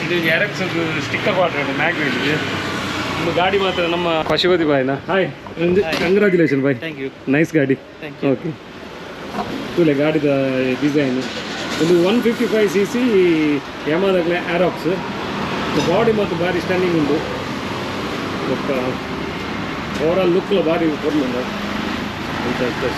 ಇದು Aerox sticker water magnet ಇದೆ. ನಮ್ಮ ಗಾಡಿ ಮಾತ್ರ ನಮ್ಮ ಪಶುಪತಿ ಬಾಯ್ನ. Hi, congratulation boy. Thank you. Nice ಗಾಡಿ. ಓಕೆ, ಕೂಲೆ ಗಾಡಿದ ಡಿಸೈನ್ ಒಂದು 155cc Yamaha Aerox. ಬಾಡಿ ಮತ್ತು ಭಾರಿ ಸ್ಟ್ಯಾಂಡಿಂಗ್ ಉಂಟು. ಓವರಾಲ್ ಲುಕ್ ಭಾರಿ ಕೊಡಲಿಲ್ಲ ಅಂತ.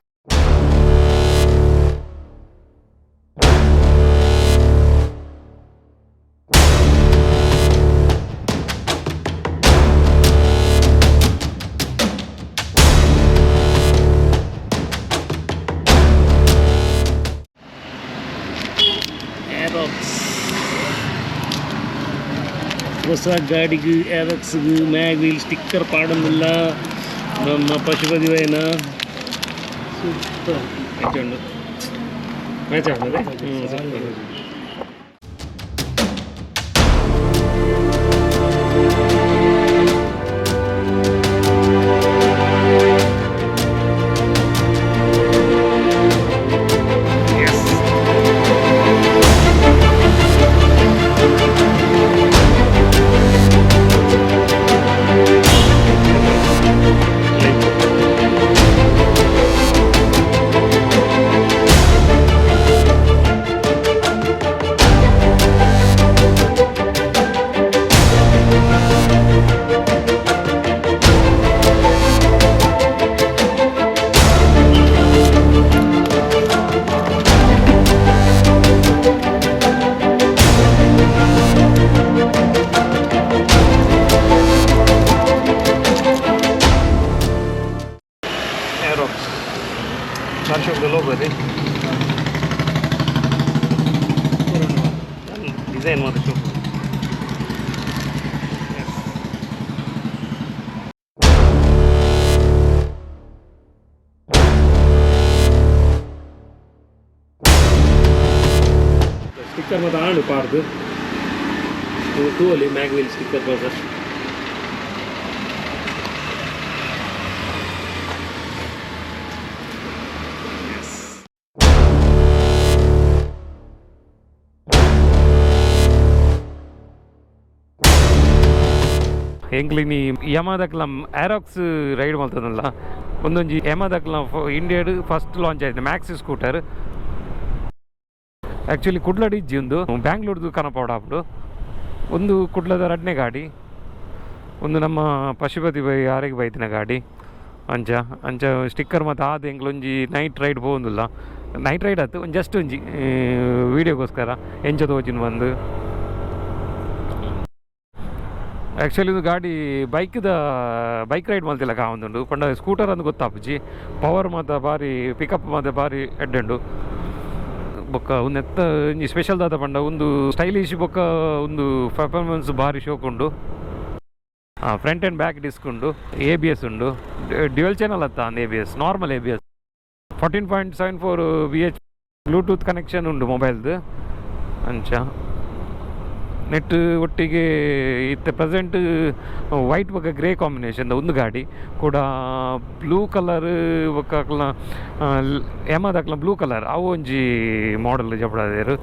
ಹೊಸ ಗಾಡಿಗೆ Aeroxಗೆ ಮ್ಯಾಗ್ ವೀಲ್ ಸ್ಟಿಕ್ಕರ್ ಪಾಡೋದಿಲ್ಲ. ನಮ್ಮ ಪಶುಪತಿ ವಯನ ಸೂಪರ್ ಮ್ಯಾಚ್ ಮ್ಯಾಚ್ ಆಡೋದೇ. ಡಿಸೈನ್ ಮಾತ್ರ ಶೋ. ಸ್ಟಿಕ್ಕರ್ ಮತ್ತು ಆಳು ಪಾರ್ದು ಟೂ ಅಲ್ಲಿ ಮ್ಯಾಗ್ವಿಲ್ ಸ್ಟಿಕ್ಕರ್ ಬರ್ತಾರೆ. ಎಂಕ್ಲಿನಿ ಯಮಾದಕ್ಲ Aerox ರೈಡ್ ಮಾಡ್ತದಲ್ಲ, ಒಂದೊಂದು ಯಮಾದಕ್ಲ ಇಂಡಿಯಾಡ್ ಫಸ್ಟ್ ಲಾಂಚ್ ಆಯ್ತು ಮ್ಯಾಕ್ಸಿ ಸ್ಕೂಟರ್. ಆ್ಯಕ್ಚುಲಿ ಕುಡ್ಲಡ್ ಇಜ್ಜಿ ಒಂದು ಬ್ಯಾಂಗ್ಳೂರ್ದು ಕನಪೌಡ ಹಾಕ್ಬಿಡು ಒಂದು ಕುಡ್ಲದ ಎರಡನೇ ಗಾಡಿ, ಒಂದು ನಮ್ಮ ಪಶುಪತಿ ಬೈ ಆರೆಗೆ ಬೈತಿನ ಗಾಡಿ ಅಂಚ ಅಂಚ ಸ್ಟಿಕ್ಕರ್ ಮತ್ತು ಆದ ಎಂಕ್ಲೊಂಜಿ ನೈಟ್ ರೈಡ್ ಹೋಗೋದಿಲ್ಲ. ನೈಟ್ ರೈಡ್ ಆಯ್ತು ಒಂದು ಜಸ್ಟ್ ಒಂಜಿ ವೀಡಿಯೋಗೋಸ್ಕರ ಎಂಚ ತೋಚಿನ ಬಂದು. ಆ್ಯಕ್ಚುಲಿ ಇದು ಗಾಡಿ ಬೈಕ್ ರೈಡ್ ಮಾಡ್ತಿಲ್ಲ ಕಾವಂದುಂಡು ಪಂಡ ಸ್ಕೂಟರ್ ಅಂದು ಗೊತ್ತಾಪುಜಿ. ಪವರ್ ಮಾತ್ರ ಭಾರಿ ಪಿಕಪ್ ಮಾತ್ರ ಭಾರಿ ಎಡ್ಡುಂಡು. ಬೊಕ್ಕ ಒಂದು ಎತ್ತ ಒಂಜಿ ಸ್ಪೆಷಲ್ ದಾದ ಪಂಡ ಒಂದು ಸ್ಟೈಲಿಶ್ ಬೊಕ್ಕ ಒಂದು ಪರ್ಫಾರ್ಮೆನ್ಸ್ ಭಾರಿ ಶೋಕುಂಡು. ಫ್ರಂಟ್ ಆ್ಯಂಡ್ ಬ್ಯಾಕ್ ಡಿಸ್ಕ್ ಉಂಡು, ABS ಉಂಡು, ಡ್ಯುಯಲ್ ಚಾನಲ್ ಅತ್ತ ಅಂದ್ ABS normal ABS 14.74 VH Bluetooth connection ಉಂಡು ಮೊಬೈಲ್ದು ಅಂಚ. ನೆಟ್ ಒಟ್ಟಿಗೆ ಇತ್ತೆ ಪ್ರೆಸೆಂಟ್ ವೈಟ್ ಬೊಕ್ಕ ಗ್ರೇ ಕಾಂಬಿನೇಷನ್ ಒಂದು ಗಾಡಿ ಕೂಡ ಬ್ಲೂ ಕಲರ್ ಬೊಕ್ಕ ಯಮಾದಕ್ಲ ಬ್ಲೂ ಕಲರ್ ಅವು ಒಂಜಿ ಮಾಡೆಲ್ ಜಪಡಾದೇರು.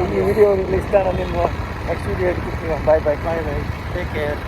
ಈ ವಿಡಿಯೋ ನಿಮ್ಗೆ ಇಷ್ಟ, ನಿಮ್ಮ ನೆಕ್ಸ್ಟ್ ವಿಡಿಯೋ ಇಡ್ತೀನಿ. ಬಾಯ್ ಬಾಯ್ ಬಾಯ್ ಬಾಯ್, ಟೇಕ್ ಕೇರ್.